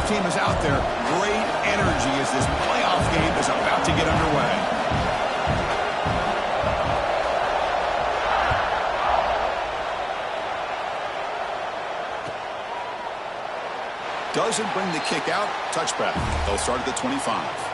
team is out there. Great energy as this playoff game is about to get underway. Doesn't bring the kick out. Touchback. They'll start at the 25.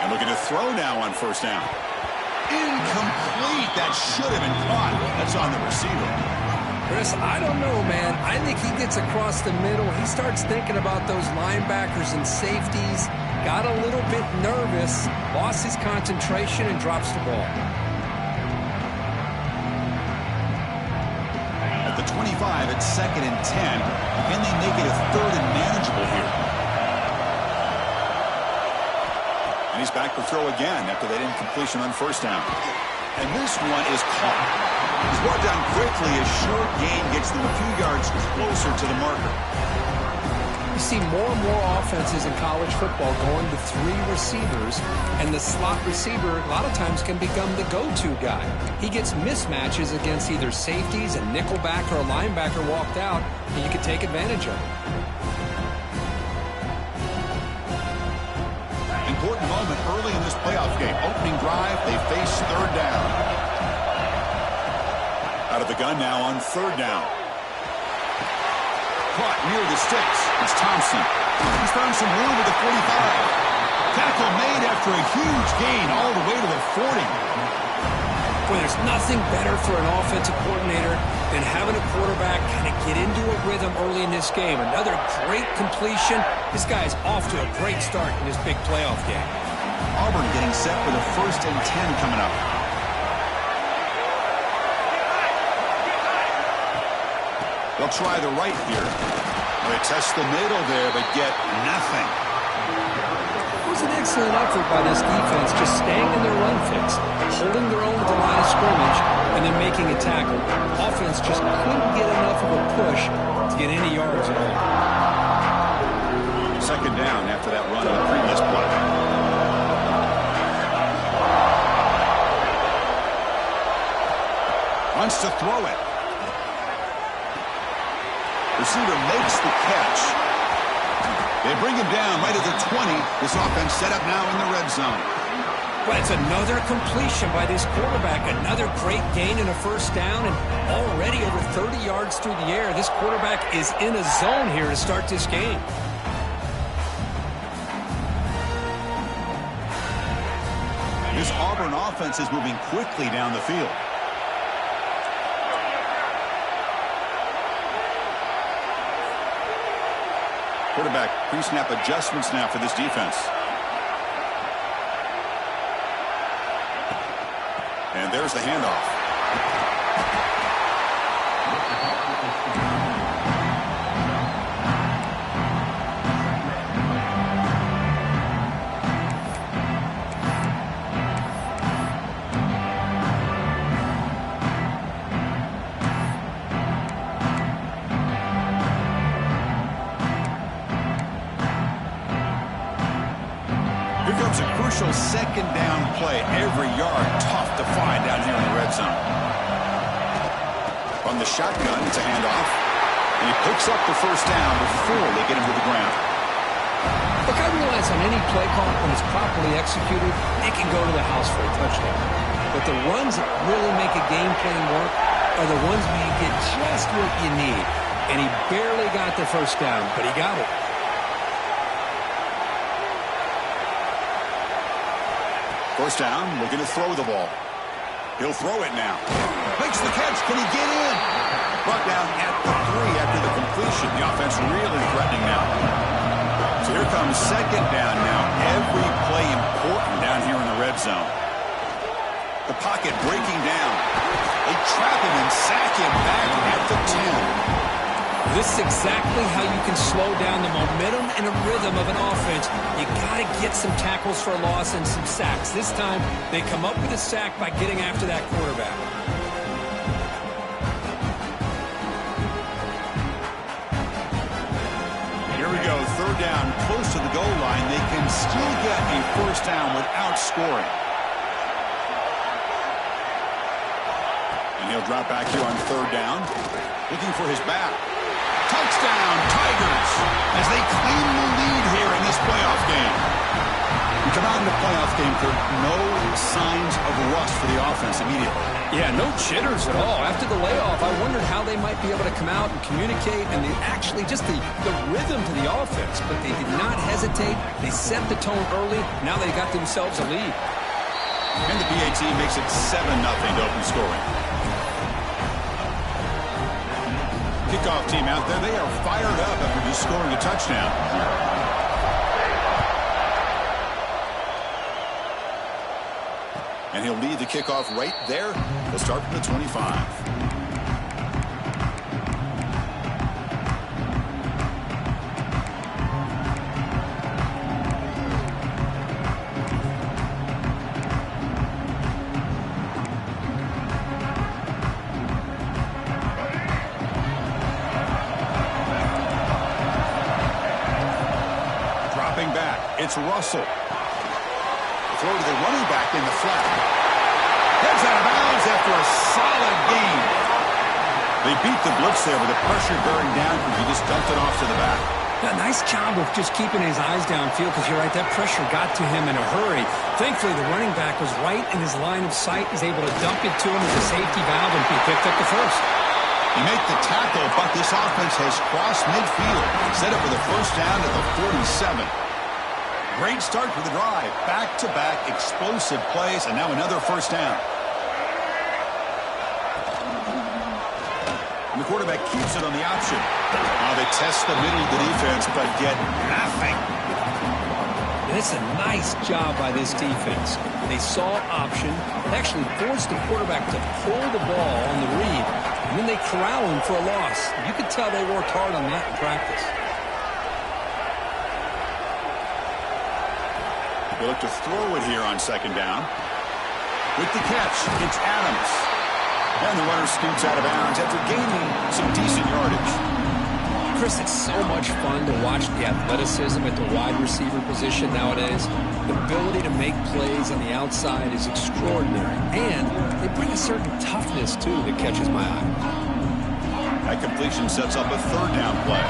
And looking to throw now on first down. Incomplete. That should have been caught. That's on the receiver. Chris, I don't know, man. I think he gets across the middle. He starts thinking about those linebackers and safeties. Got a little bit nervous. Lost his concentration and drops the ball. At the 25, it's 2nd and 10. Can they make it a 3rd and manageable here? And he's back to throw again after that incompletion on first down. And this one is caught. He's brought down quickly. A short gain gets them a few yards closer to the marker. You see more and more offenses in college football going to 3 receivers, and the slot receiver a lot of times can become the go-to guy. He gets mismatches against either safeties, a nickelback, or a linebacker walked out, and you can take advantage of it. Important moment early in this playoff game. Opening drive, they face 3rd down. Out of the gun now on 3rd down. Caught near the sticks. It's Thompson. He's found some room at the 45. Tackle made after a huge gain all the way to the 40. Boy, there's nothing better for an offensive coordinator than having a quarterback kind of get into a rhythm early in this game. Another great completion. This guy's off to a great start in this big playoff game. Auburn getting set for the 1st and 10 coming up. They'll try the right here. They test the middle there, but get nothing. It was an excellent effort by this defense, just staying in their run fix, holding their own at the line of scrimmage, and then making a tackle. Offense just couldn't get enough of a push to get any yards at all. 2nd down after that run on the previous play. Wants to throw it. Receiver makes the catch. They bring him down right at the 20. This offense set up now in the red zone. Well, it's another completion by this quarterback. Another great gain in a 1st down, and already over 30 yards through the air. This quarterback is in a zone here to start this game. This Auburn offense is moving quickly down the field. Quarterback pre-snap adjustments now for this defense. And there's the handoff. Here comes a crucial 2nd down play. Every yard tough to find down here in the red zone. From the shotgun, it's a handoff. And he picks up the 1st down before they get him to the ground. Look, I realize on any play call, when it's properly executed, it can go to the house for a touchdown. But the runs that really make a game plan work are the ones where you get just what you need. And he barely got the 1st down, but he got it. First down, looking to throw the ball. He'll throw it now. Makes the catch. Can he get in? Brought down at the 3 after the completion. The offense really threatening now. So here comes 2nd down now. Every play important down here in the red zone. The pocket breaking down. They trap him and sack him back at the 10. This is exactly how you can slow down the momentum and a rhythm of an offense. You got to get some tackles for a loss and some sacks. This time, they come up with a sack by getting after that quarterback. still get a first down without scoring. And he'll drop back here on third down, looking for his back. Touchdown, Tigers, as they claim the lead here in this playoff game. We come out in the playoff game, Kurt, no signs of rust for the offense immediately. Yeah, no jitters at all. After the layoff, I wondered how they might be able to come out and communicate, and they actually just the rhythm to the offense. But they did not hesitate. They set the tone early. Now they got themselves a lead. And the PAT makes it 7-0 to open scoring. Kickoff team out there, they are fired up after just scoring a touchdown. And he'll lead the kickoff right there. He'll start from the 25. Dropping back, it's Russell. Throw to the running back in the flat. Heads out of bounds after a solid gain. They beat the blitz there with the pressure bearing down because he just dumped it off to the back. A nice job of just keeping his eyes downfield because you're right, that pressure got to him in a hurry. Thankfully, the running back was right in his line of sight. He's able to dump it to him as a safety valve, and he picked up the first. He made the tackle, but this offense has crossed midfield. Set up with a first down at the 47. Great start for the drive. Back-to-back explosive plays, and now another first down. And the quarterback keeps it on the option. Now they test the middle of the defense, but get nothing. And it's a nice job by this defense. They saw option, actually forced the quarterback to pull the ball on the read, and then they corral him for a loss. You could tell they worked hard on that in practice. They look to throw it here on second down. With the catch, it's Adams. And the runner scoots out of bounds after gaining some decent yardage. Chris, it's so much fun to watch the athleticism at the wide receiver position nowadays. The ability to make plays on the outside is extraordinary. And they bring a certain toughness, too, that catches my eye. That completion sets up a third down play.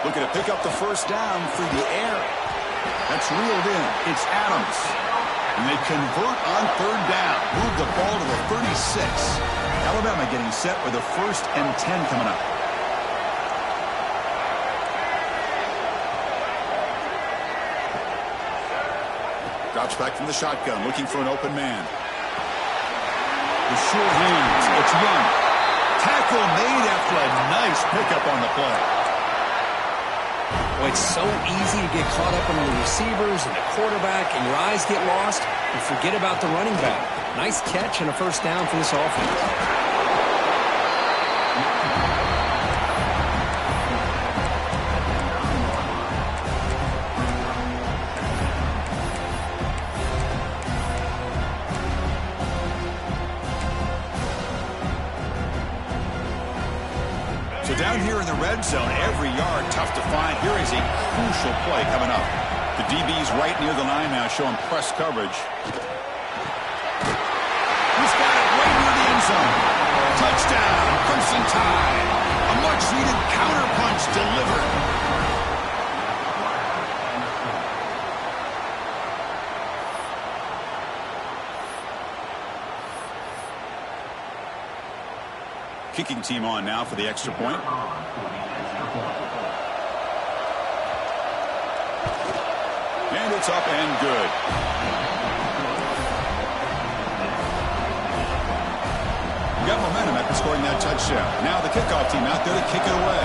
Looking to pick up the first down through the air. That's reeled in. It's Adams. And they convert on third down. Move the ball to the 36. Alabama getting set with a 1st and 10 coming up. Drops back from the shotgun, looking for an open man. The short hands. It's Young. Tackle made after a nice pickup on the play. Well, it's so easy to get caught up in the receivers and the quarterback, and your eyes get lost. You forget about the running back. Nice catch and a first down for this offense. So down here in the red zone, every yard tough to find. Here is a crucial play coming up. The DB's right near the line now, showing press coverage. He's got it right near the end zone. Touchdown, Crimson Tide. A much-needed counterpunch delivered. Kicking team on now for the extra point. And it's up and good. Got momentum after scoring that touchdown. Now the kickoff team out there to kick it away.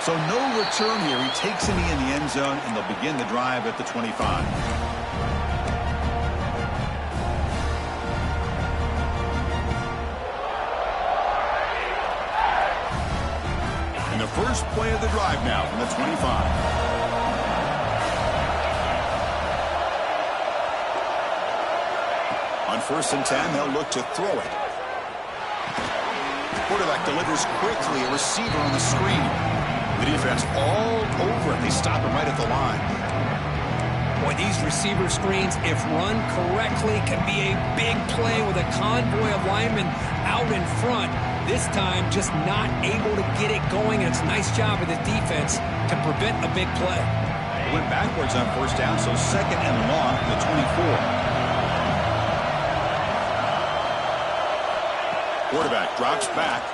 So no return here. He takes it in the end zone, and they'll begin the drive at the 25. first play of the drive now from the 25. On 1st and 10, they'll look to throw it. Quarterback delivers quickly, a receiver on the screen. The defense all over it. They stop him right at the line. Boy, these receiver screens, if run correctly, can be a big play with a convoy of linemen out in front. This time, just not able to get it going. And it's a nice job of the defense to prevent a big play. It went backwards on 1st down, so 2nd and long at the 24. Quarterback drops back.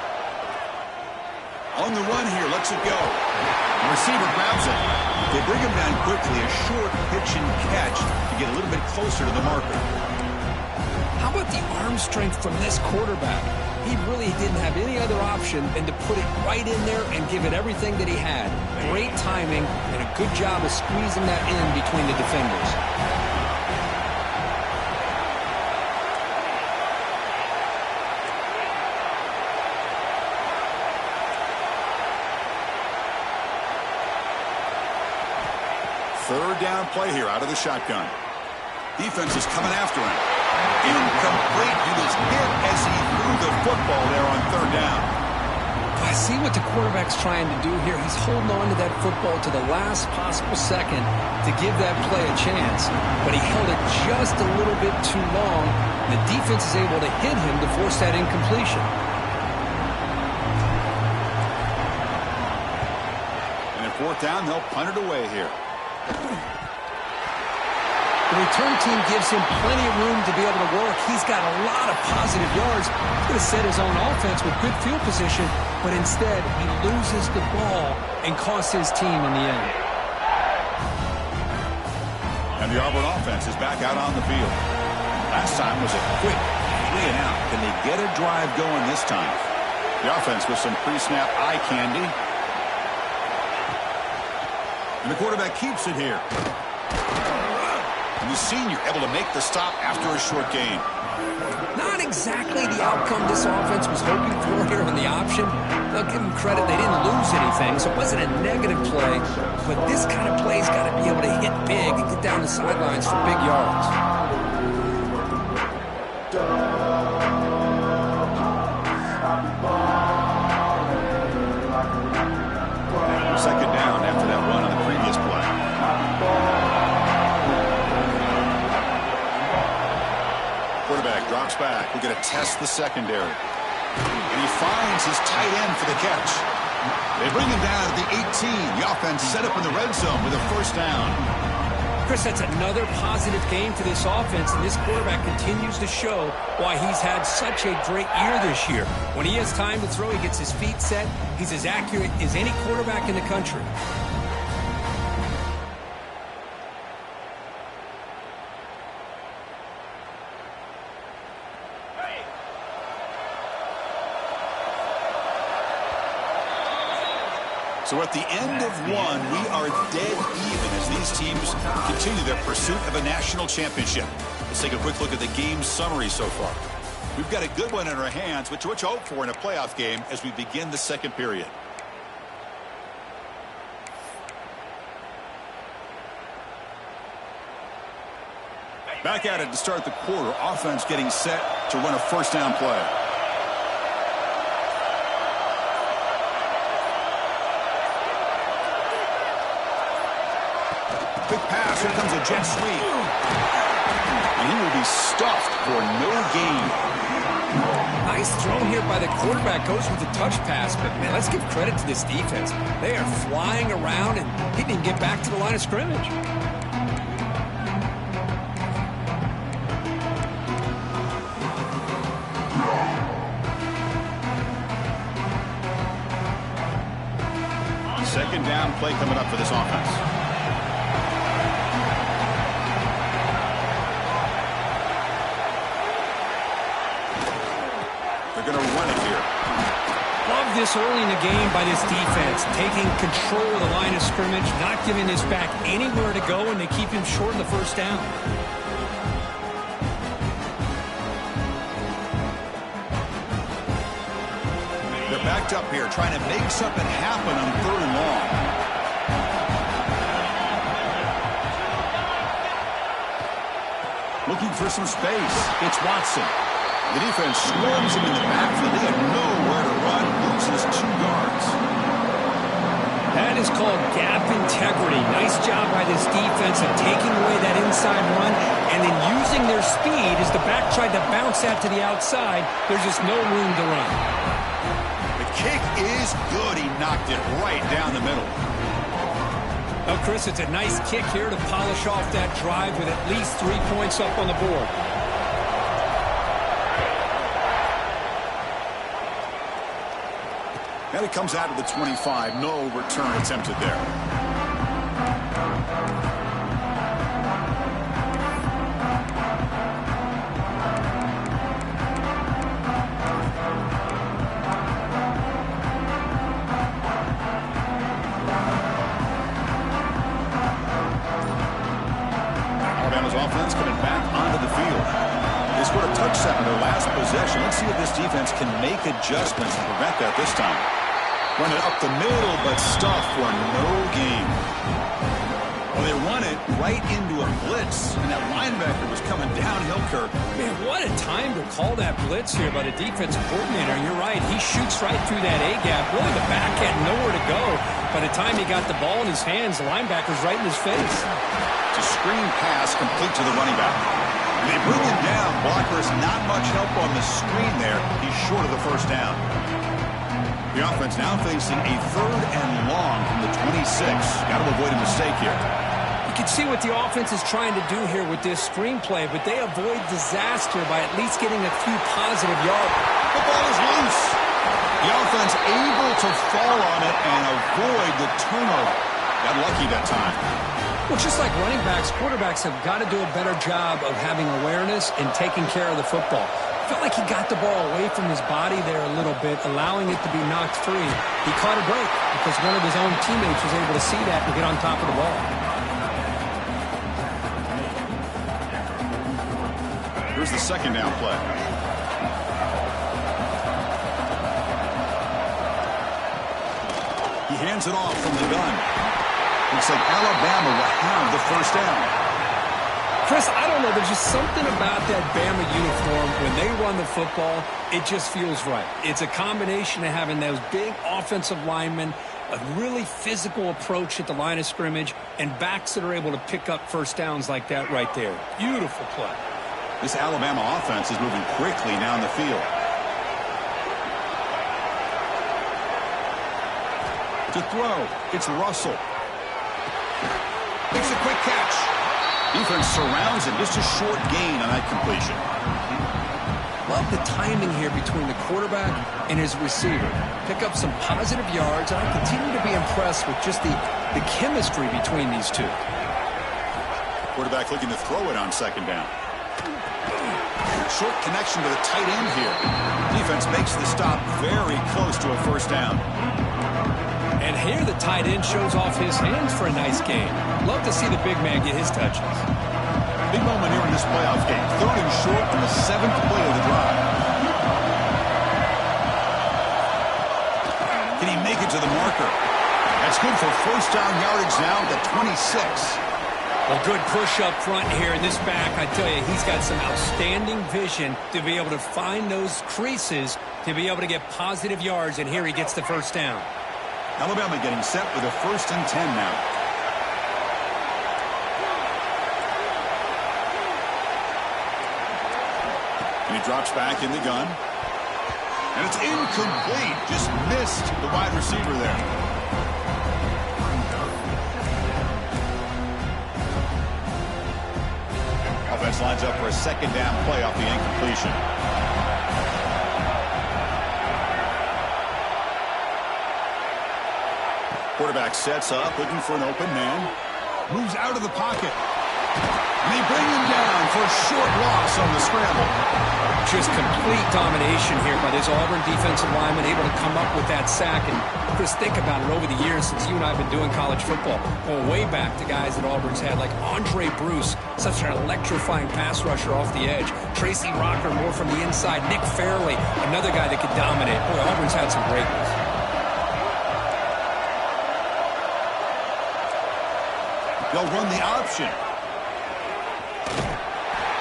On the run here, lets it go. The receiver grabs it. They bring him down quickly, a short pitch and catch to get a little bit closer to the marker. How about the arm strength from this quarterback? He really didn't have any other option than to put it right in there and give it everything that he had. Great timing and a good job of squeezing that in between the defenders. Third down play here out of the shotgun. Defense is coming after him. Incomplete. He was hit as he threw the football there on 3rd down. I see what the quarterback's trying to do here. He's holding on to that football to the last possible second to give that play a chance. But he held it just a little bit too long. The defense is able to hit him to force that incompletion. And at 4th down, they'll punt it away here. The return team gives him plenty of room to be able to work. He's got a lot of positive yards. He's going to set his own offense with good field position, but instead he loses the ball and costs his team in the end. And the Auburn offense is back out on the field. Last time was a quick 3 and out. Can they get a drive going this time? The offense with some pre-snap eye candy. And the quarterback keeps it here. And the senior able to make the stop after a short gain. Not exactly the outcome this offense was hoping for here on the option. They'll give them credit. They didn't lose anything, so it wasn't a negative play. But this kind of play's got to be able to hit big and get down the sidelines for big yards. 2nd down after that run on the previous play. Quarterback drops back. We're going to test the secondary. And he finds his tight end for the catch. They bring him down at the 18. The offense set up in the red zone with a 1st down. Chris, that's another positive game for this offense, and this quarterback continues to show why he's had such a great year this year. When he has time to throw, he gets his feet set. He's as accurate as any quarterback in the country. So at the end of one, we are dead even as these teams continue their pursuit of a national championship. Let's take a quick look at the game summary so far. We've got a good one in our hands, which what you hope for in a playoff game as we begin the 2nd period. Back at it to start the quarter. Offense getting set to run a 1st down play. Quick pass. Here comes a jet sweep. And he will be stuffed for no gain. Nice throw here by the quarterback. Goes with the touch pass. But, man, let's give credit to this defense. They are flying around, and he didn't get back to the line of scrimmage. Second down play coming up for this offense. They're going to run it here. Love this early in the game by this defense, taking control of the line of scrimmage, not giving this back anywhere to go, and they keep him short of the 1st down. backed up here, trying to make something happen on 3rd and long. Looking for some space. It's Watson. The defense swarms him in the backfield. They have nowhere to run. Loses 2 yards. That is called gap integrity. Nice job by this defense of taking away that inside run and then using their speed as the back tried to bounce that to the outside. There's just no room to run. The kick is good. He knocked it right down the middle. Well, Chris, it's a nice kick here to polish off that drive with at least 3 points up on the board. And it comes out of the 25. No return attempted there. Alabama's offense coming back onto the field. They scored a touchdown in their last possession. Let's see if this defense can make adjustments to prevent that this time. Run it up the middle, but stuff for no gain. Well, they run it right into a blitz, and that linebacker was coming downhill, Kirk. Man, what a time to call that blitz here by the defensive coordinator. You're right. He shoots right through that A-gap. Really, the back had nowhere to go. By the time he got the ball in his hands, the linebacker's right in his face. It's a screen pass complete to the running back. They bring him down. Blocker's not much help on the screen there. He's short of the first down. The offense now facing a 3rd and long from the 26. Got to avoid a mistake here. You can see what the offense is trying to do here with this screenplay, but they avoid disaster by at least getting a few positive yards. The ball is loose. The offense able to fall on it and avoid the turnover. Got lucky that time. Well, just like running backs, quarterbacks have got to do a better job of having awareness and taking care of the football. Felt like he got the ball away from his body there a little bit, allowing it to be knocked free. He caught a break because one of his own teammates was able to see that and get on top of the ball. Here's the 2nd down play. He hands it off from the gun. Looks like Alabama will have the first down. Chris, I don't know. There's just something about that Bama uniform. When they run the football, it just feels right. It's a combination of having those big offensive linemen, a really physical approach at the line of scrimmage, and backs that are able to pick up first downs like that right there. Beautiful play. This Alabama offense is moving quickly down the field. To throw, it's Russell. Makes a quick catch. Defense surrounds him. Just a short gain on that completion. Love the timing here between the quarterback and his receiver. Pick up some positive yards, and I continue to be impressed with just the chemistry between these two. Quarterback looking to throw it on 2nd down. Short connection to the tight end here. Defense makes the stop very close to a first down. And here the tight end shows off his hands for a nice game. Love to see the big man get his touches. Big moment here in this playoff game. 3rd and short on the 7th play of the drive. Can he make it to the marker? That's good for first down yardage now at the 26. Well, good push up front here in this back. I tell you, he's got some outstanding vision to be able to find those creases to be able to get positive yards, and here he gets the first down. Alabama getting set with a 1st and 10 now. And he drops back in the gun. And it's incomplete. Just missed the wide receiver there. Offense lines up for a 2nd down play off the incompletion. Quarterback sets up, looking for an open man. Moves out of the pocket. And they bring him down for a short loss on the scramble. Just complete domination here by this Auburn defensive lineman, able to come up with that sack. And just think about it over the years since you and I have been doing college football, going way back to guys that Auburn's had, like Andre Bruce, such an electrifying pass rusher off the edge. Tracy Rocker, more from the inside. Nick Fairley, another guy that could dominate. Boy, Auburn's had some great ones. They'll run the option.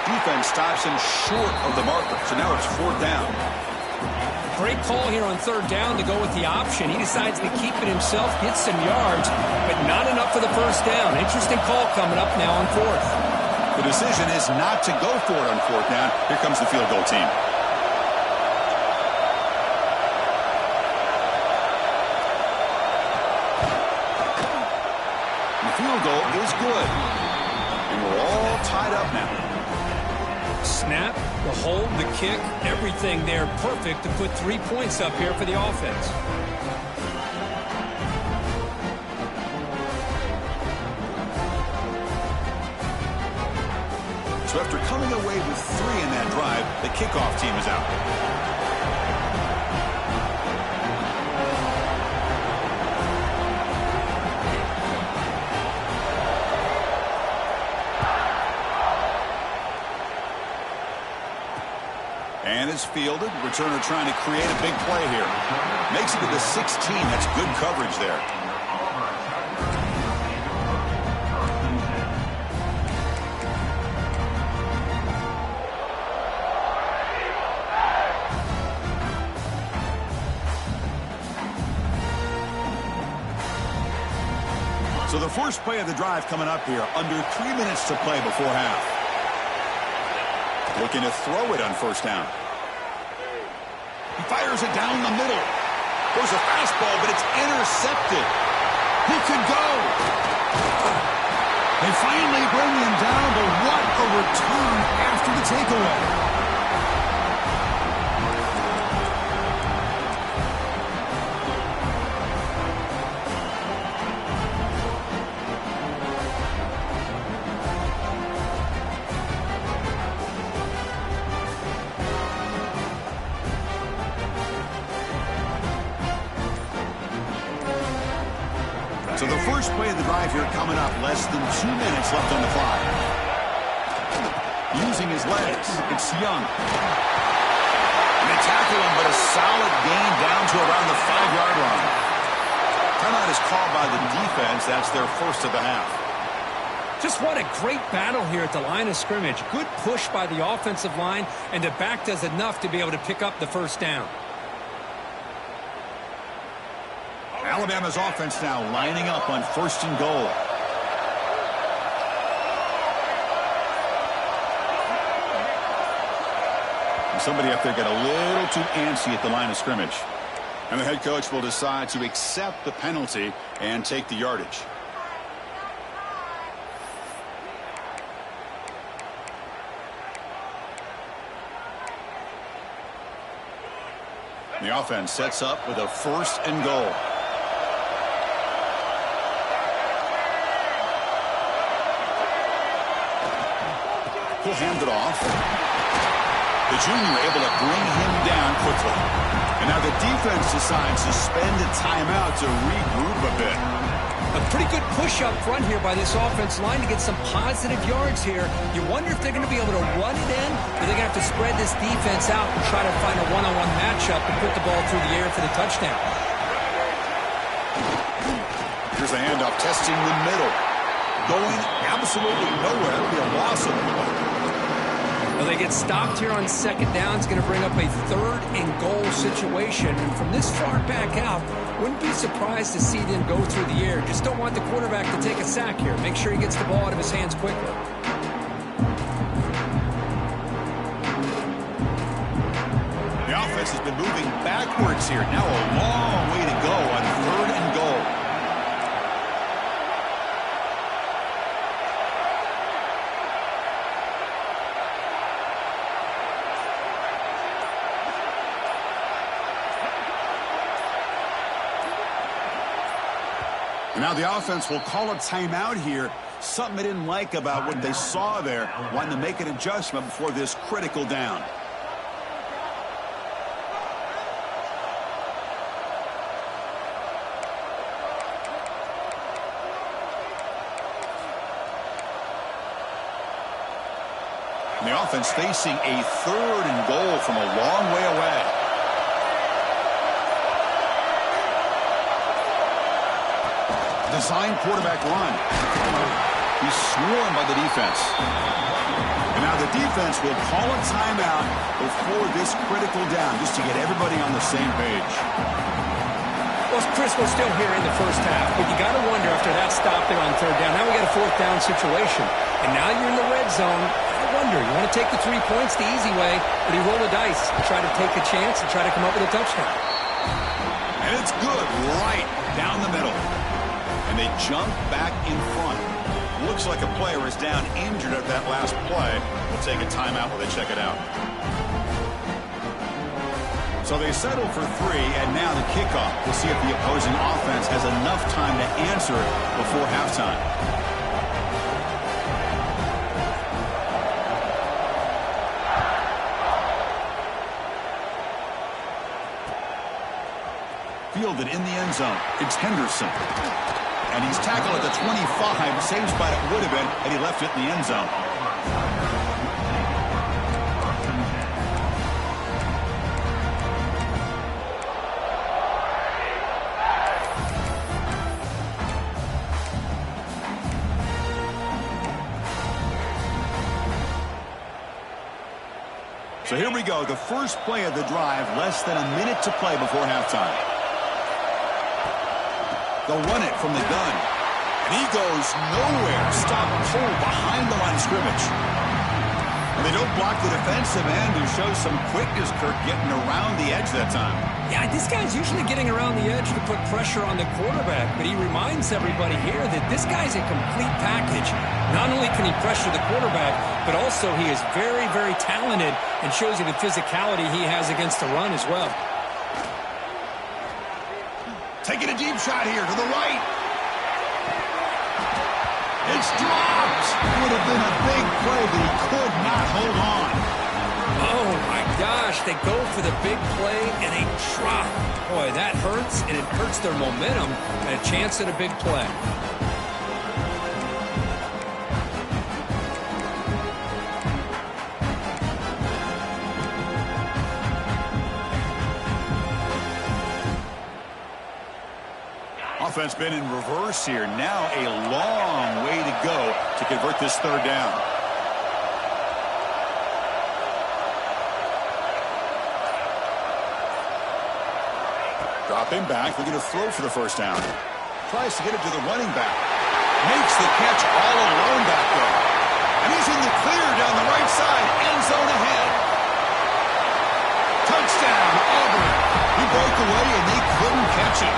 Defense stops him short of the marker, so now it's 4th down. Great call here on 3rd down to go with the option. He decides to keep it himself, get some yards, but not enough for the 1st down. Interesting call coming up now on 4th. The decision is not to go for it on 4th down. Here comes the field goal team. The field goal is good. And we're all tied up now. Snap, the hold, the kick, everything there perfect to put 3 points up here for the offense. So after coming away with 3 in that drive, the kickoff team is out. And it's fielded. Returner trying to create a big play here. Makes it to the 16. That's good coverage there. So the first play of the drive coming up here. Under 3 minutes to play before half. Looking to throw it on 1st down. He fires it down the middle. Goes a fastball, but it's intercepted. He could go. They finally bring him down, but what a return after the takeaway. So the first play of the drive here coming up. Less than 2 minutes left on the clock. Using his legs, it's Young. And they tackle him, but a solid gain down to around the 5-yard line. Timeout is called by the defense. That's their first of the half. Just what a great battle here at the line of scrimmage. Good push by the offensive line, and the back does enough to be able to pick up the 1st down. Alabama's offense now lining up on 1st and goal. And somebody up there got a little too antsy at the line of scrimmage. And the head coach will decide to accept the penalty and take the yardage. The offense sets up with a 1st and goal. He'll hand it off. The junior able to bring him down quickly. And now the defense decides to spend a timeout to regroup a bit. A pretty good push up front here by this offense line to get some positive yards here. You wonder if they're going to be able to run it in, or they're going to have to spread this defense out and try to find a one-on-one matchup and put the ball through the air for the touchdown. Here's the handoff, testing the middle. Going absolutely nowhere. It'll be a loss of the ball. Well, they get stopped here on 2nd down. It's going to bring up a 3rd and goal situation. And from this far back out, wouldn't be surprised to see them go through the air. Just don't want the quarterback to take a sack here. Make sure he gets the ball out of his hands quickly. The offense has been moving backwards here. Now a long way to go on 3rd and goal. Now the offense will call a timeout here Something they didn't like about what they saw there. Wanting to make an adjustment before this critical down. And the offense facing a 3rd and goal from a long way away. Design quarterback run. He's swarmed by the defense. And now the defense will call a timeout before this critical down, just to get everybody on the same page. Well, Chris, we're still here in the first half, but you got to wonder after that stop there on 3rd down. Now we got a 4th down situation. And now you're in the red zone. I wonder, you want to take the 3 points the easy way, or do you roll the dice and try to take a chance and try to come up with a touchdown? And it's good right down the middle. And they jump back in front. Looks like a player is down injured at that last play. We'll take a timeout while they check it out. So they settle for 3, and now the kickoff. We'll see if the opposing offense has enough time to answer before halftime. Fielded in the end zone. It's Henderson. And he's tackled at the 25. Same spot it would have been had he left it in the end zone. So here we go. The first play of the drive. Less than a minute to play before halftime. They'll run it from the gun. And he goes nowhere. Stop cold behind the line of scrimmage. And they don't block the defensive end, who shows some quickness, Kirk, getting around the edge that time. Yeah, this guy's usually getting around the edge to put pressure on the quarterback, but he reminds everybody here that this guy's a complete package. Not only can he pressure the quarterback, but also he is very, very talented and shows you the physicality he has against the run as well. Taking a deep shot here to the right. It's dropped. Would have been a big play, but he could not hold on. Oh, my gosh. They go for the big play, and they drop. Boy, that hurts, and it hurts their momentum and a chance at a big play. Offense been in reverse here. Now a long way to go to convert this 3rd down. Drop him back. Looking to throw for the 1st down. Tries to get it to the running back. Makes the catch all alone back there. And he's in the clear down the right side. End zone ahead. Touchdown, Auburn. He broke away and they couldn't catch him.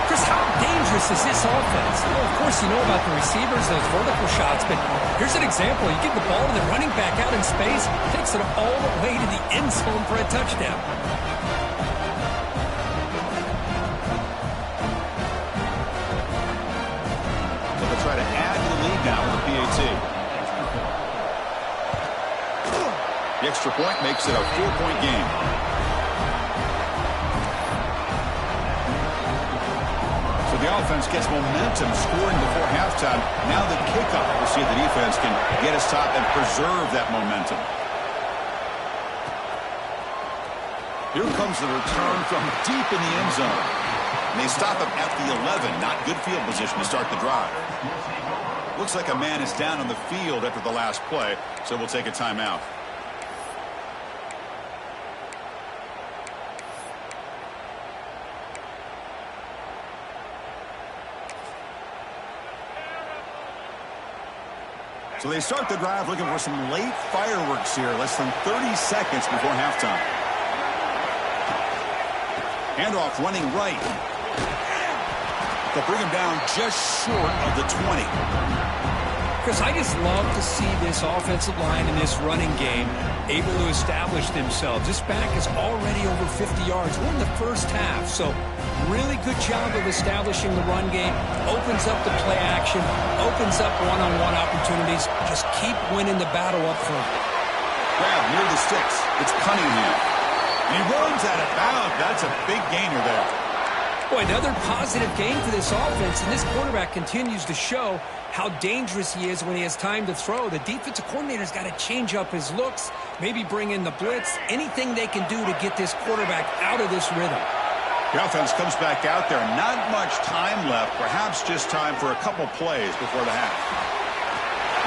Chris, how dangerous is this offense? Well, of course, you know about the receivers, those vertical shots, but here's an example. You give the ball to the running back out in space, takes it all the way to the end zone for a touchdown. So they'll try to add to the lead now with the PAT. The extra point makes it a 4-point game. The offense gets momentum scoring before halftime. Now the kickoff. We'll see if the defense can get a stop and preserve that momentum. Here comes the return from deep in the end zone. And they stop him at the 11. Not good field position to start the drive. Looks like a man is down on the field after the last play, so we'll take a timeout. So they start the drive looking for some late fireworks here. Less than 30 seconds before halftime. Handoff running right. They'll bring him down just short of the 20. Chris, I just love to see this offensive line and this running game able to establish themselves. This back is already over 50 yards. We're in the first half, so really good job of establishing the run game. Opens up the play action, opens up one-on-one opportunities. Just keep winning the battle up front. Grab near the sticks. It's Cunningham. And he runs out of bounds. That's a big gainer there. Boy, another positive game for this offense, and this quarterback continues to show how dangerous he is when he has time to throw. The defensive coordinator's got to change up his looks, maybe bring in the blitz, anything they can do to get this quarterback out of this rhythm. The offense comes back out there. Not much time left, perhaps just time for a couple plays before the half.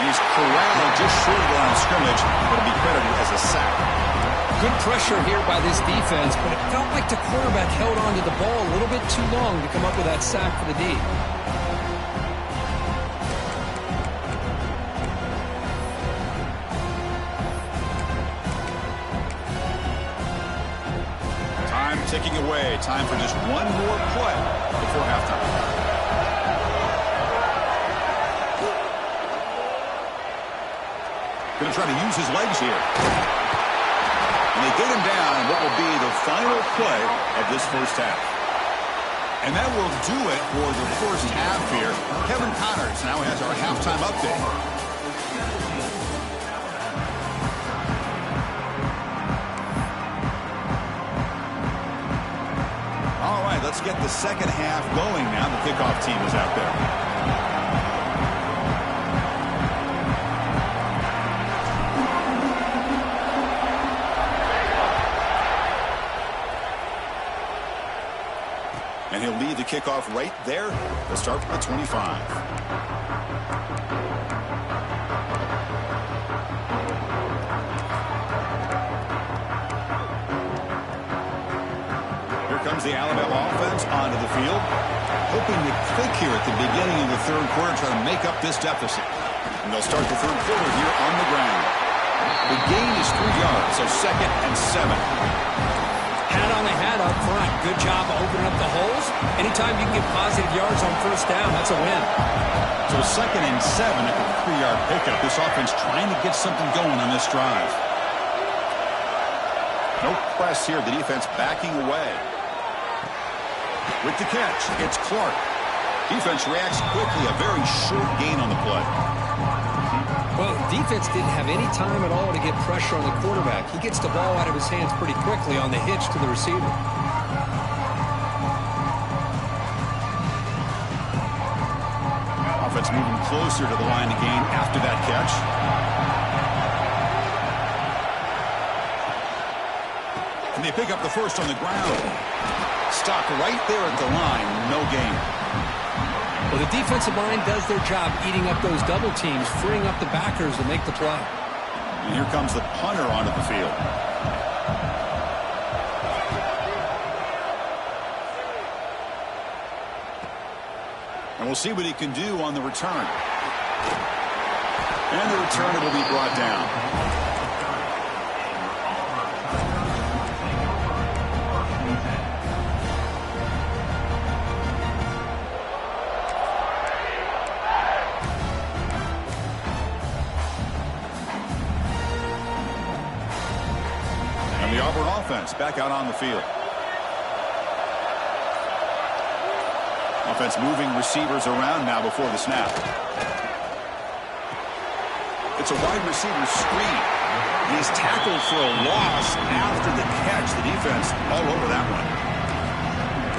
He's corralled just short of the line of scrimmage, but it'll be credited as a sack. Good pressure here by this defense, but it felt like the quarterback held onto the ball a little bit too long to come up with that sack for the D. Time ticking away. Time for just one more play before halftime. Going to try to use his legs here. And they get him down in what will be the final play of this first half. And that will do it for the first half here. Kevin Connors now has our halftime update. All right, let's get the second half going now. The kickoff team is out there. And he'll lead the kickoff right there. They'll start from the 25. Here comes the Alabama offense onto the field. Hoping to click here at the beginning of the third quarter, try to make up this deficit. And they'll start the third quarter here on the ground. The gain is 3 yards, so 2nd and 7. Hat on the hat up front. Good job of opening up the holes. Anytime you can get positive yards on first down, that's a win. So 2nd and 7 at the 3-yard pickup. This offense trying to get something going on this drive. No press here. The defense backing away. With the catch, it's Clark. Defense reacts quickly. A very short gain on the play. Well, defense didn't have any time at all to get pressure on the quarterback. He gets the ball out of his hands pretty quickly on the hitch to the receiver. Offense moving closer to the line to gain after that catch. And they pick up the first on the ground. Stopped right there at the line. No gain. Well, the defensive line does their job eating up those double teams, freeing up the backers to make the play. And here comes the punter onto the field. And we'll see what he can do on the return. And the return will be brought down. The Auburn offense back out on the field. Offense moving receivers around now before the snap. It's a wide receiver screen. He's tackled for a loss after the catch. The defense all over that one.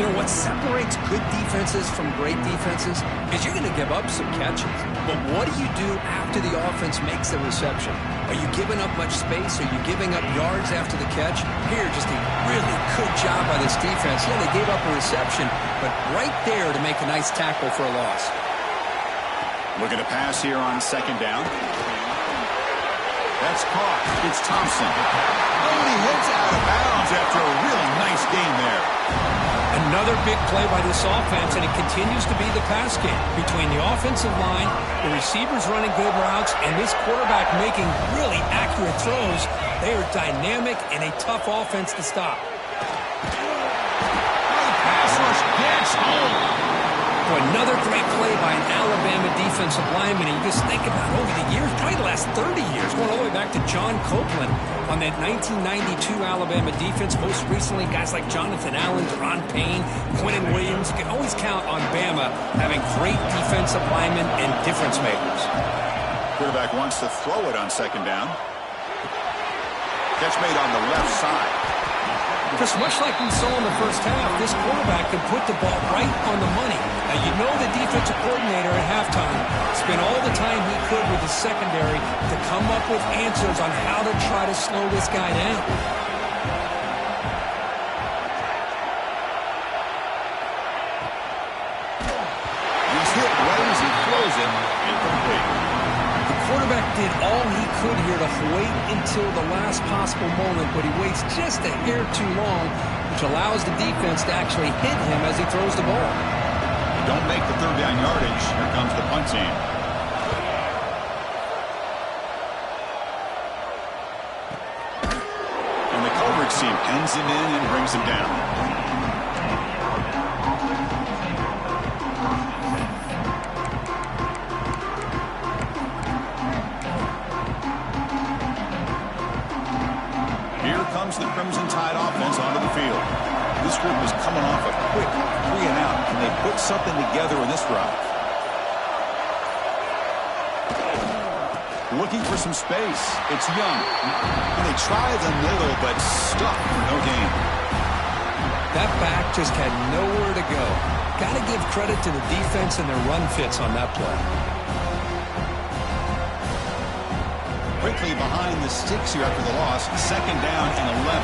You know, what separates good defenses from great defenses is you're going to give up some catches. But what do you do after the offense makes the reception? Are you giving up much space? Are you giving up yards after the catch? Here, just a really good job by this defense. Yeah, they gave up a reception, but right there to make a nice tackle for a loss. Looking to pass here on 2nd down. That's caught. It's Thompson. Oh, and he hits out of bounds after a really nice gain there. Another big play by this offense, and it continues to be the pass game between the offensive line, the receivers running good routes, and this quarterback making really accurate throws. They are dynamic and a tough offense to stop. The pass rush gets home. So another great play by an Alabama defensive lineman. And you just think about over the years, probably the last 30 years, going all the way back to John Copeland on that 1992 Alabama defense. Most recently, guys like Jonathan Allen, Deron Payne, Quentin Williams. You can always count on Bama having great defensive linemen and difference makers. Quarterback wants to throw it on second down. Catch made on the left side. Just much like we saw in the first half, this quarterback can put the ball right on the money. Now, you know the defensive coordinator at halftime spent all the time he could with the secondary to come up with answers on how to try to slow this guy down. He's hit right as he throws it. Incomplete. The quarterback did all he could here to wait until the last possible moment, but he waits just a hair too long, which allows the defense to actually hit him as he throws the ball. Don't make the third down yardage. Here comes the punt team. And the coverage team pins him in and brings him down. The Crimson Tide offense onto the field. This group is coming off a quick 3-and-out. Can they put something together in this drive? Looking for some space. It's Young. And they try the middle, but stuck for no gain. That back just had nowhere to go. Got to give credit to the defense and their run fits on that play. Quickly behind the sticks here after the loss. Second down and 11.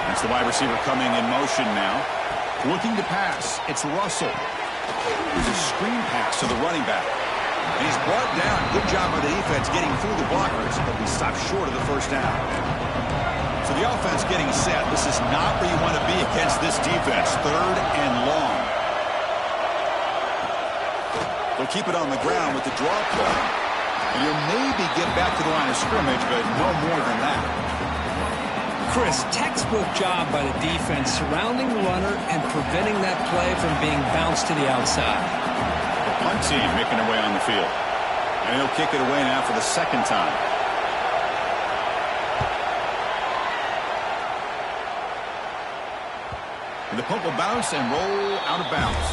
That's the wide receiver coming in motion now. Looking to pass. It's Russell. There's a screen pass to the running back. And he's brought down. Good job by the defense getting through the blockers, but we stopped short of the first down. So the offense getting set. This is not where you want to be against this defense. Third and long. They'll keep it on the ground with the draw play. And you'll maybe get back to the line of scrimmage, but no more than that. Chris, textbook job by the defense surrounding the runner and preventing that play from being bounced to the outside. The punt team making their way on the field. And he'll kick it away now for the second time. And the punt will bounce and roll out of bounds.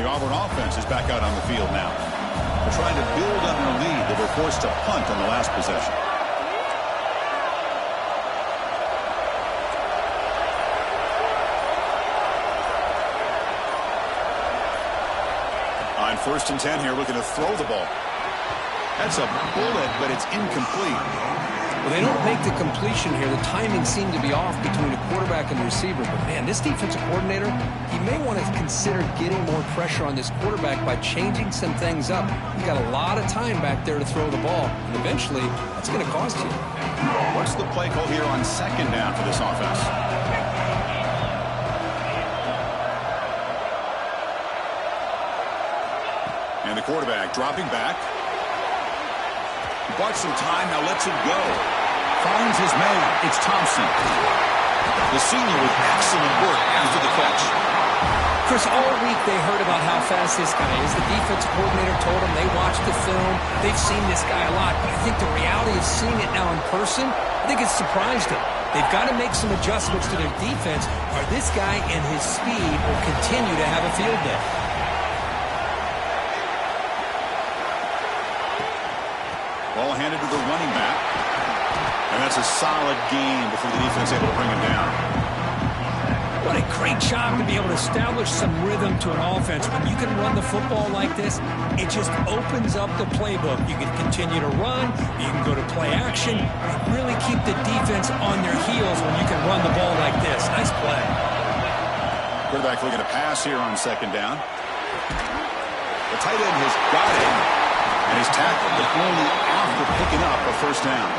Auburn offense is back out on the field now. They're trying to build on their lead. They were forced to punt on the last possession. On 1st and 10 here, looking to throw the ball. That's a bullet, but it's incomplete. Well, they don't make the completion here. The timing seemed to be off between the quarterback and the receiver. But, man, this defensive coordinator, he may want to consider getting more pressure on this quarterback by changing some things up. You got a lot of time back there to throw the ball. And eventually, that's going to cost you. What's the play call here on second down for this offense? And the quarterback dropping back. Bought some time, now lets it go. Finds his man. It's Thompson. The senior with excellent work after the catch. Chris, all week they heard about how fast this guy is. The defense coordinator told them they watched the film. They've seen this guy a lot. But I think the reality of seeing it now in person, I think it's surprised them. They've got to make some adjustments to their defense, or this guy and his speed will continue to have a field day. Ball handed to the running back. And that's a solid gain before the defense able to bring him down. What a great job to be able to establish some rhythm to an offense. When you can run the football like this, it just opens up the playbook. You can continue to run, you can go to play action, and really keep the defense on their heels when you can run the ball like this. Nice play. Quarterback looking to pass here on second down. The tight end has got it. And he's tackled, but only after picking up a first down.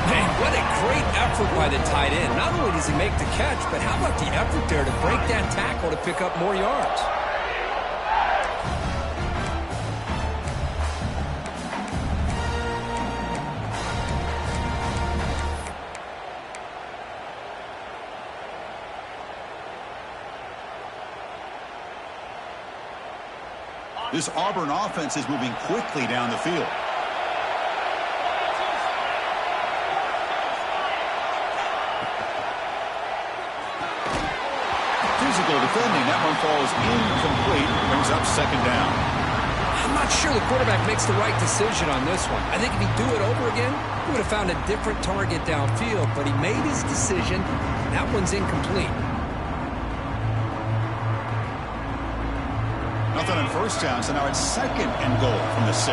Man, what a great effort by the tight end. Not only does he make the catch, but how about the effort there to break that tackle to pick up more yards? This Auburn offense is moving quickly down the field. Physical defending. That one falls incomplete. Brings up second down. I'm not sure the quarterback makes the right decision on this one. I think if he'd do it over again, he would have found a different target downfield, but he made his decision. That one's incomplete. Nothing on first down, so now it's second and goal from the 6.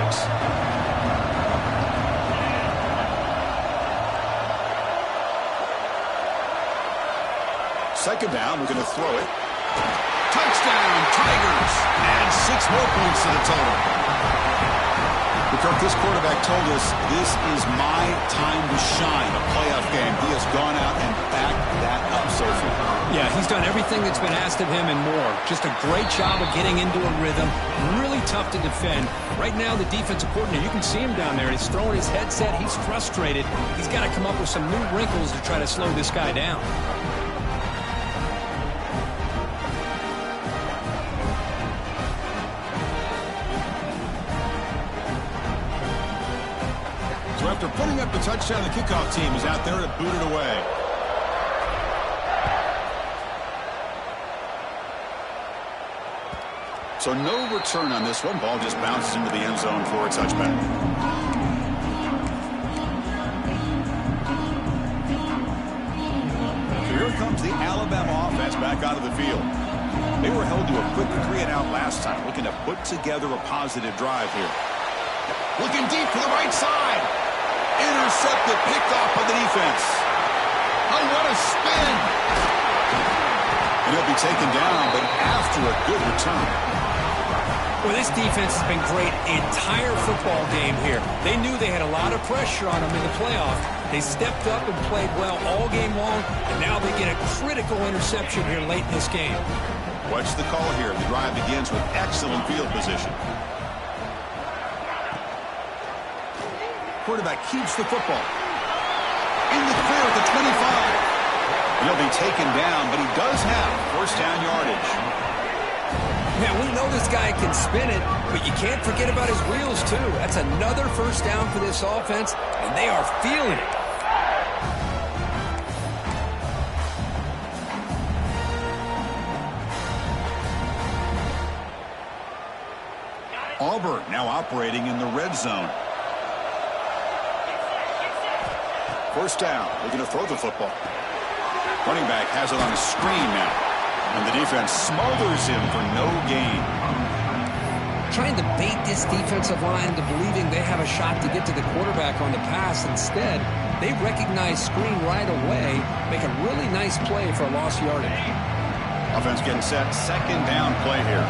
Second down, we're going to throw it. Touchdown, Tigers! And 6 more points to the total. Kirk, this quarterback told us this is my time to shine, a playoff game. He has gone out and backed that up so far. Yeah, he's done everything that's been asked of him and more. Just a great job of getting into a rhythm. Really tough to defend. Right now, the defensive coordinator, you can see him down there. He's throwing his headset. He's frustrated. He's got to come up with some new wrinkles to try to slow this guy down. After putting up the touchdown, the kickoff team is out there to boot it away. So no return on this one. Ball just bounces into the end zone for a touchback. So here comes the Alabama offense back out of the field. They were held to a quick 3-and-out last time, looking to put together a positive drive here. Looking deep to the right side. Intercepted, picked off by the defense. Oh, what a spin. And he'll be taken down, but after a good return. Well, this defense has been great entire football game here. They knew they had a lot of pressure on them in the playoff. They stepped up and played well all game long, and now they get a critical interception here late in this game. Watch the call here. The drive begins with excellent field position. Quarterback keeps the football. In the clear at the 25. And he'll be taken down, but he does have first down yardage. Yeah, we know this guy can spin it, but you can't forget about his wheels, too. That's another first down for this offense, and they are feeling it. Auburn now operating in the red zone. First down, looking to throw the football. Running back has it on a screen now. And the defense smothers him for no gain. Trying to bait this defensive line into believing they have a shot to get to the quarterback on the pass. Instead, they recognize screen right away, make a really nice play for a lost yardage. Offense getting set, second down play here.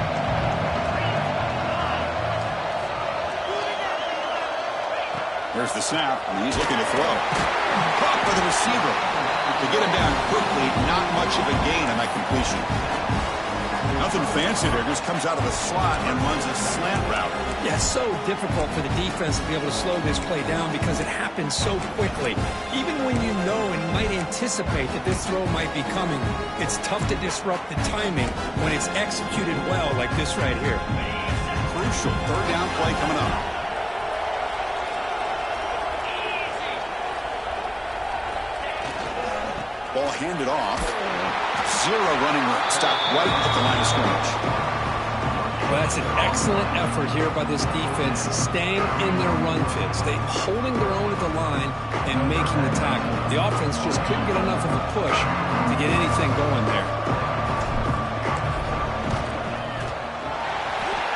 There's the snap, and he's looking to throw. Caught by the receiver. To get him down quickly, not much of a gain on that completion. Nothing fancy there, just comes out of the slot and runs a slant route. Yeah, it's so difficult for the defense to be able to slow this play down because it happens so quickly. Even when you know and might anticipate that this throw might be coming, it's tough to disrupt the timing when it's executed well like this right here. Crucial third down play coming up. Ball handed off. Zero running room. Stop right at the line of scrimmage. Well, that's an excellent effort here by this defense, staying in their run fits. They holding their own at the line and making the tackle. The offense just couldn't get enough of a push to get anything going there.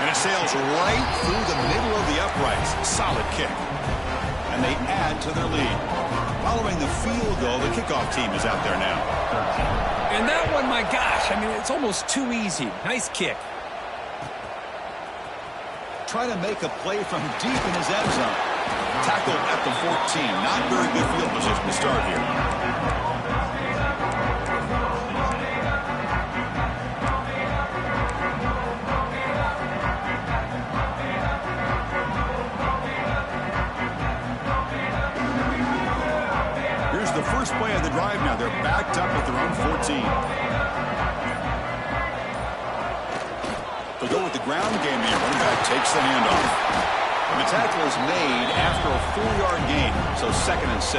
And it sails right through the middle of the uprights. Solid kick. And they add to their lead. Following the field goal, the kickoff team is out there now. And that one, my gosh, I mean, it's almost too easy. Nice kick. Trying to make a play from deep in his end zone. Tackle at the 14. Not very good field position to start here. The first play of the drive now. They're backed up at their own 14. They'll go with the ground game here. Running back takes the handoff. And the tackle is made after a 4-yard gain, so 2nd and 6.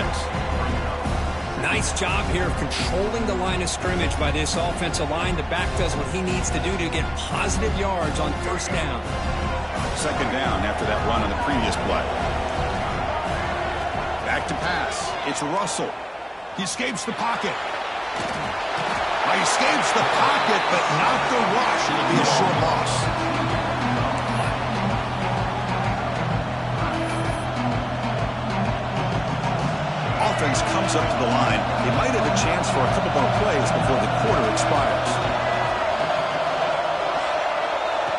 Nice job here of controlling the line of scrimmage by this offensive line. The back does what he needs to do to get positive yards on 1st down. 2nd down after that run on the previous play. Back to pass. It's Russell. He escapes the pocket. He escapes the pocket, but not the rush. It'll be a short loss. Offense comes up to the line. They might have a chance for a couple more plays before the quarter expires.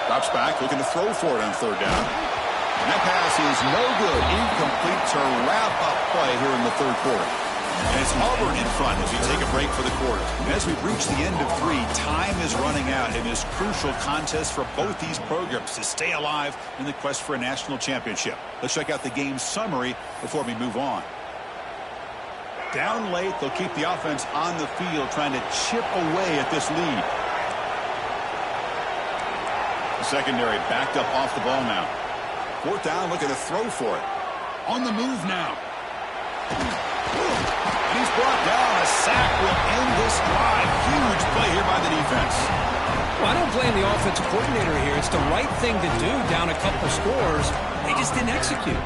Drops back, looking to throw for it on 3rd down. And that pass is no good. Incomplete to wrap up play here in the 3rd quarter. And it's Auburn in front as we take a break for the quarter. And as we reach the end of 3, time is running out in this crucial contest for both these programs to stay alive in the quest for a national championship. Let's check out the game summary before we move on. Down late, they'll keep the offense on the field trying to chip away at this lead. The secondary backed up off the ball now. 4th down, looking to throw for it. On the move now. And he's brought down. A sack will end this drive. Huge play here by the defense. Well, I don't blame the offensive coordinator here. It's the right thing to do down a couple scores. They just didn't execute.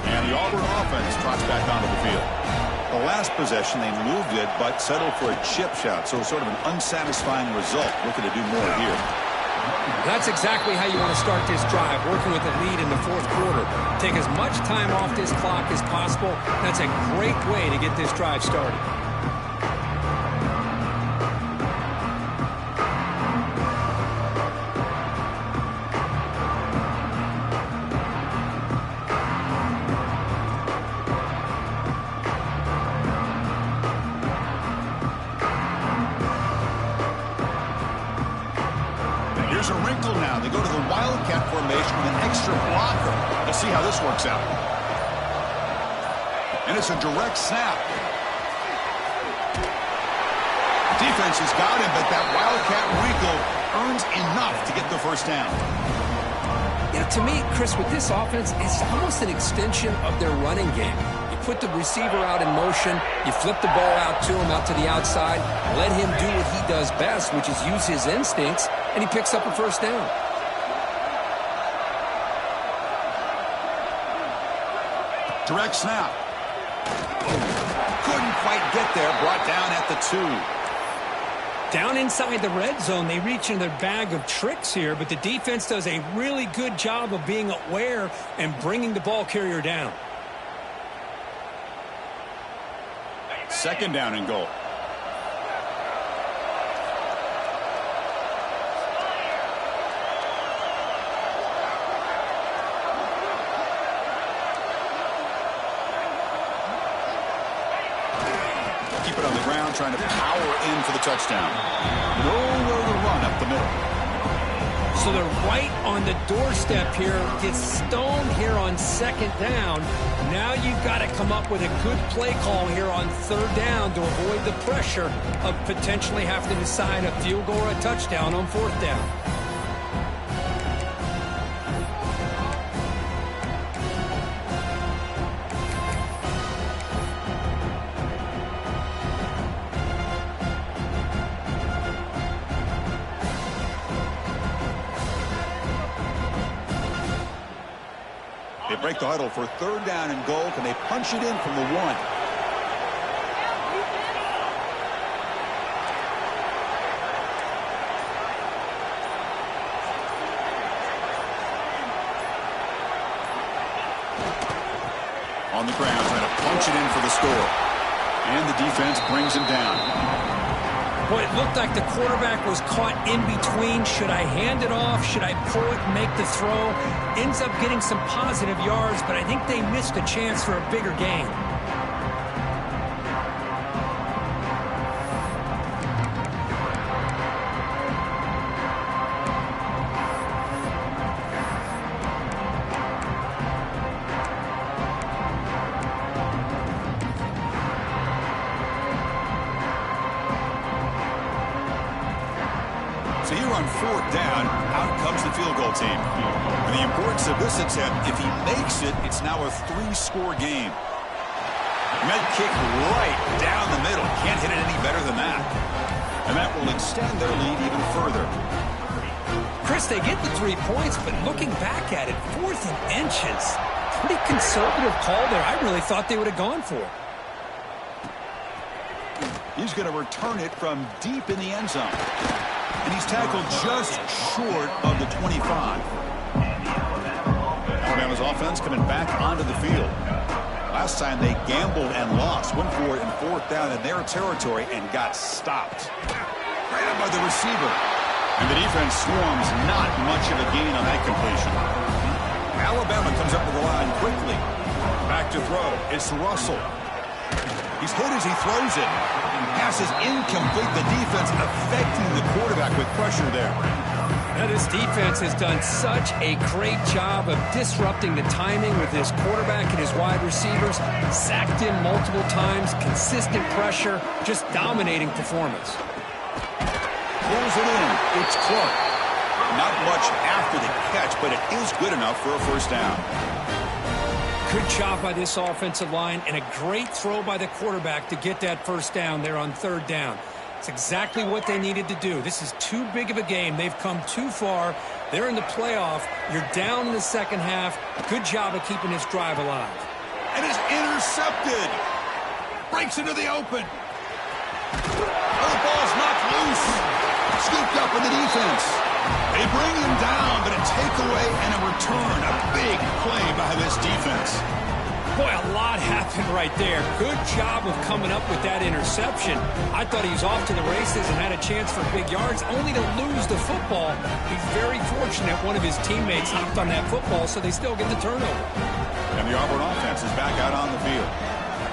And the Auburn offense trots back onto the field. The last possession, they moved it, but settled for a chip shot. So sort of an unsatisfying result. Looking to do more here. That's exactly how you want to start this drive, working with a lead in the 4th quarter. Take as much time off this clock as possible. That's a great way to get this drive started. Here's a wrinkle now. They go to the Wildcat formation with an extra blocker. Let's see how this works out. And it's a direct snap. Defense has got him, but that Wildcat wrinkle earns enough to get the 1st down. Yeah, to me, Chris, with this offense, it's almost an extension of their running game. You put the receiver out in motion, you flip the ball out to him, out to the outside, let him do what he does best, which is use his instincts, and he picks up a 1st down. Direct snap. Couldn't quite get there. Brought down at the 2. Down inside the red zone, they reach in their bag of tricks here, but the defense does a really good job of being aware and bringing the ball carrier down. 2nd down and goal. Keep it on the ground, trying to power in for the touchdown. Nowhere to run up the middle. So they're right on the doorstep here. Gets stoned here on 2nd down. Now you've got to come up with a good play call here on 3rd down to avoid the pressure of potentially having to decide a field goal or a touchdown on 4th down. They break the huddle for 3rd down and goal. Can they punch it in from the 1? On the ground, trying to punch it in for the score. And the defense brings him down. Boy, it looked like the quarterback was caught in between. Should I hand it off? Should I pull it and make the throw? Ends up getting some positive yards, but I think they missed a chance for a bigger gain. So here on 4th down, out comes the field goal team. And the importance of this attempt, if he makes it, it's now a 3-score game. Med kick right down the middle. Can't hit it any better than that. And that will extend their lead even further. Chris, they get the 3 points, but looking back at it, 4th and inches. Pretty conservative call there. I really thought they would have gone for it. He's going to return it from deep in the end zone. And he's tackled just short of the 25. Alabama's offense coming back onto the field. Last time they gambled and lost. Went for it in 4th down in their territory and got stopped. Right up by the receiver. And the defense swarms, not much of a gain on that completion. Alabama comes up to the line quickly. Back to throw. It's Russell. He's hit as he throws it. Pass is incomplete. The defense affecting the quarterback with pressure there. Now, this defense has done such a great job of disrupting the timing with his quarterback and his wide receivers. Sacked him multiple times, consistent pressure, just dominating performance. Pulls it in. It's Clark. Not much after the catch, but it is good enough for a 1st down. Good job by this offensive line and a great throw by the quarterback to get that 1st down there on 3rd down. It's exactly what they needed to do. This is too big of a game. They've come too far. They're in the playoff. You're down in the 2nd half. Good job of keeping this drive alive. And it's intercepted. Breaks into the open. Oh, the ball's knocked loose. Scooped up in the defense. They bring him down, but a takeaway and a return. A big play by this defense. Boy, a lot happened right there. Good job of coming up with that interception. I thought he was off to the races and had a chance for big yards, only to lose the football. He's very fortunate one of his teammates hopped on that football, so they still get the turnover. And the Auburn offense is back out on the field.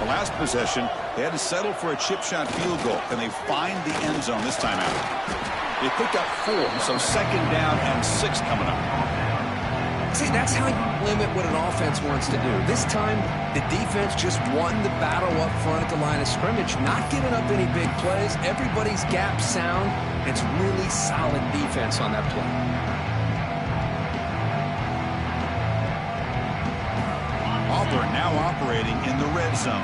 The last possession, they had to settle for a chip shot field goal. Can they find the end zone this time out? They picked up 4, so 2nd down and 6 coming up. See, that's how you limit what an offense wants to do. This time, the defense just won the battle up front at the line of scrimmage, not giving up any big plays. Everybody's gap sound. It's really solid defense on that play. Auburn now operating in the red zone.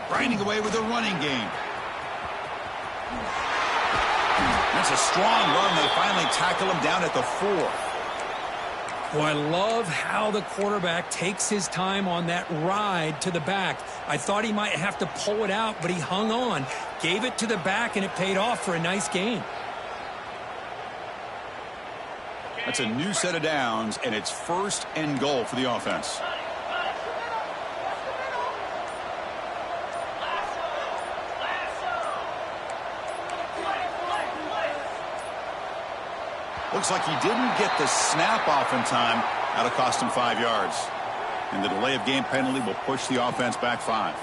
Grinding away with a running game. That's a strong run. They finally tackle him down at the 4. Boy, I love how the quarterback takes his time on that ride to the back. I thought he might have to pull it out, but he hung on, gave it to the back, and it paid off for a nice gain. That's a new set of downs, and it's 1st and goal for the offense. Looks like he didn't get the snap off in time. That'll cost him 5 yards. And the delay of game penalty will push the offense back 5.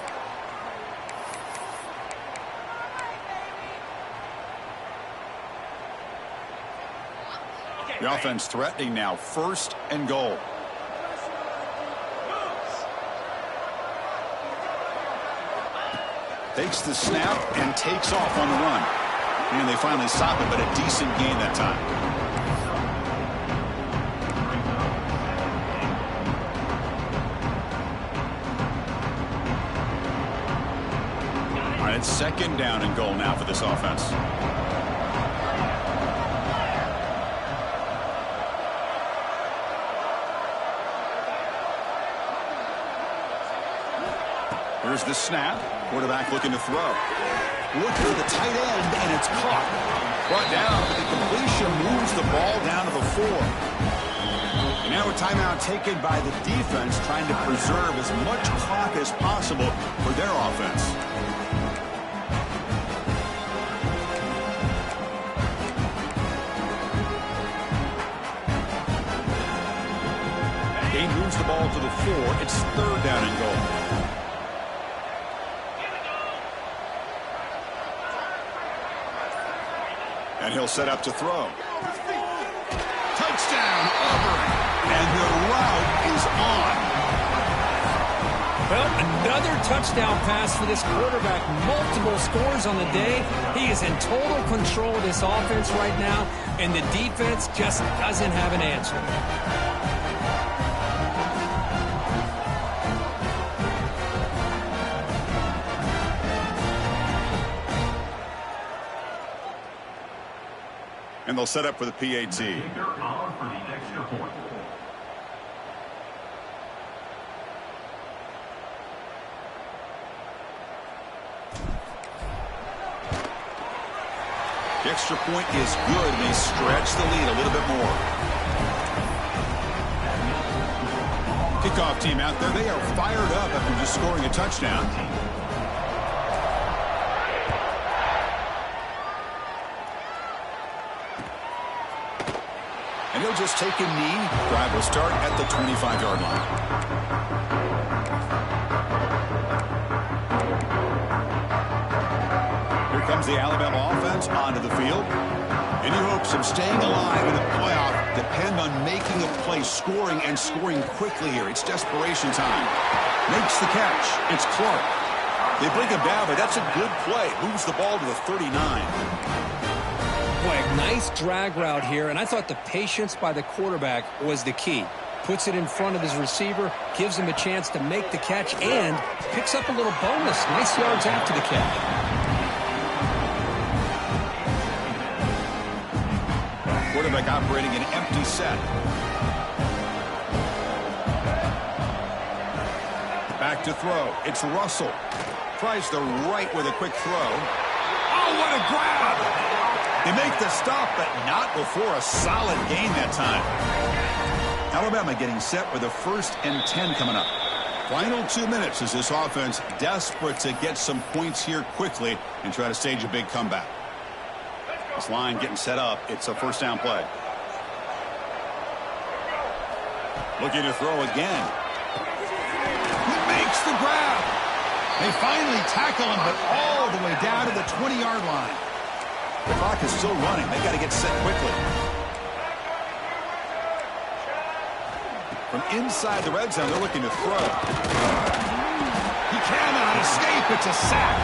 The offense threatening now. 1st and goal. Takes the snap and takes off on the run. And they finally stop it, but a decent gain that time. It's 2nd down and goal now for this offense. Here's the snap. Quarterback looking to throw. Looking for the tight end, and it's caught. Brought down, but the completion moves the ball down to the 4. And now a timeout taken by the defense, trying to preserve as much clock as possible for their offense. He moves the ball to the 4. It's 3rd down and goal. And he'll set up to throw. Touchdown, Auburn. And the route is Well, another touchdown pass for this quarterback. Multiple scores on the day. He is in total control of this offense right now, and the defense just doesn't have an answer. And they'll set up for the PAT. The extra point is good, and they stretch the lead a little bit more. Kickoff team out there, they are fired up after just scoring a touchdown. And he'll just take a knee. Drive will start at the 25-yard line. Here comes the Alabama offense onto the field. Any hopes of staying alive in the playoff depend on making a play, scoring, and scoring quickly here. It's desperation time. Makes the catch. It's Clark. They bring him down, but that's a good play. Moves the ball to the 39. Boy, a nice drag route here, and I thought the patience by the quarterback was the key. Puts it in front of his receiver, gives him a chance to make the catch, and picks up a little bonus. Nice yards after the catch. Quarterback operating an empty set. Back to throw. It's Russell. Tries the right with a quick throw. Oh, what a grab! They make the stop, but not before a solid gain that time. Alabama getting set with a 1st and 10 coming up. Final 2 minutes as this offense desperate to get some points here quickly and try to stage a big comeback. This line getting set up. It's a 1st down play. Looking to throw again. He makes the grab. They finally tackle him, but all the way down to the 20-yard line. The clock is still running. They got to get set quickly. From inside the red zone, they're looking to throw. He cannot escape. It's a sack.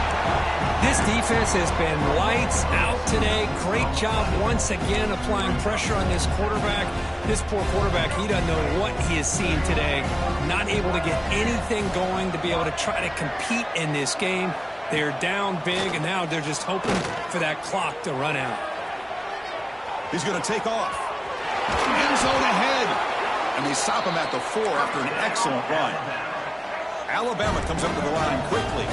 This defense has been lights out today. Great job once again applying pressure on this quarterback. This poor quarterback, he doesn't know what he has seen today. Not able to get anything going to be able to try to compete in this game. They're down big, and now they're just hoping for that clock to run out. He's going to take off. End zone ahead. And they stop him at the 4 after an excellent run. Alabama comes up to the line quickly.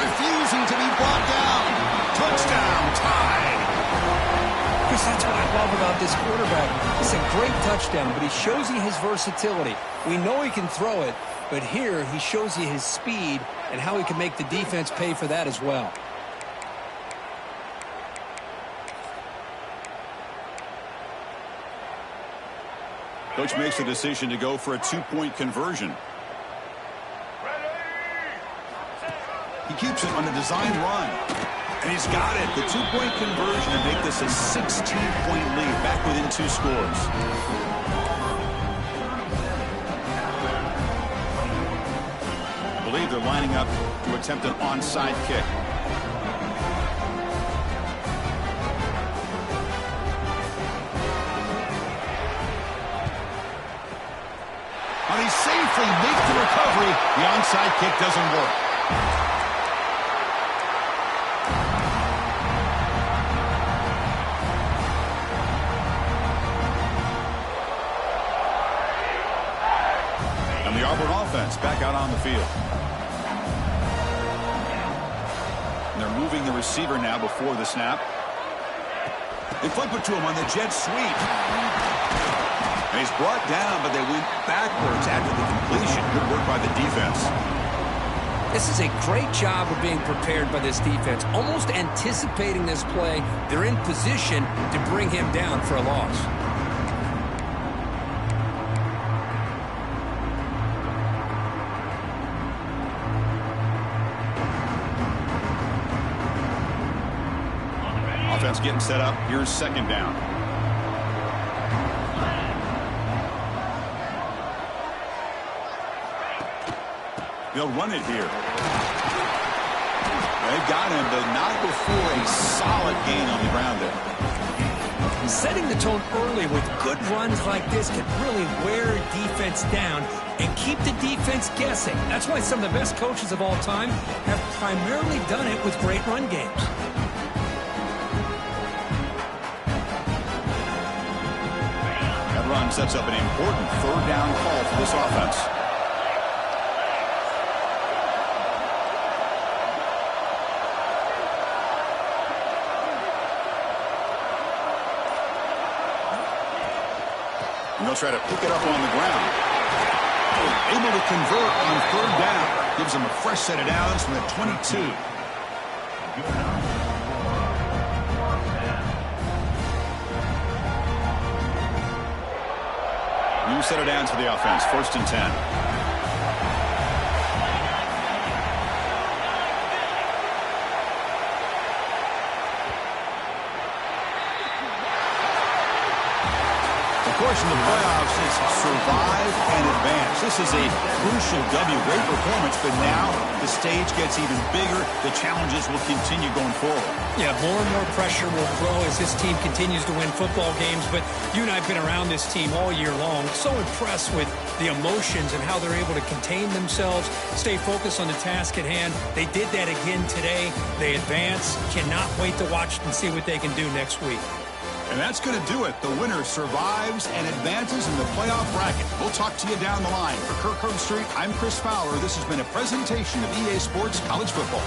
Refusing to be brought down. Touchdown, tied. Chris, that's what I love about this quarterback. It's a great touchdown, but he shows you his versatility. We know he can throw it, but here he shows you his speed and how he can make the defense pay for that as well. Coach makes the decision to go for a 2-point conversion. He keeps it on a designed run. And he's got it. The 2-point conversion to make this a 16-point lead, back within 2 scores. I believe they're lining up to attempt an onside kick. And he safely makes the recovery. The onside kick doesn't work. And the Auburn offense back out on the field. And they're moving the receiver now before the snap. They flip it to him on the jet sweep. And he's brought down, but they went backwards after the completion. Good work by the defense. This is a great job of being prepared by this defense. Almost anticipating this play, they're in position to bring him down for a loss. Offense getting set up. Here's 2nd down. They'll run it here. They've got him, but not before a solid gain on the ground there. Setting the tone early with good runs like this can really wear defense down and keep the defense guessing. That's why some of the best coaches of all time have primarily done it with great run games. That run sets up an important third down call for this offense. And they'll try to pick it up on the ground. Able to convert on third down. Gives them a fresh set of downs from the 22. New set of downs for the offense. 1st and 10. Of course, in the playoffs, it's survive and advance. This is a crucial W. Great performance, but now the stage gets even bigger. The challenges will continue going forward. Yeah, more and more pressure will grow as this team continues to win football games. But you and I have been around this team all year long. So impressed with the emotions and how they're able to contain themselves, stay focused on the task at hand. They did that again today. They advance. Cannot wait to watch and see what they can do next week. And that's going to do it. The winner survives and advances in the playoff bracket. We'll talk to you down the line. For Kirk Herbstreit, I'm Chris Fowler. This has been a presentation of EA Sports College Football.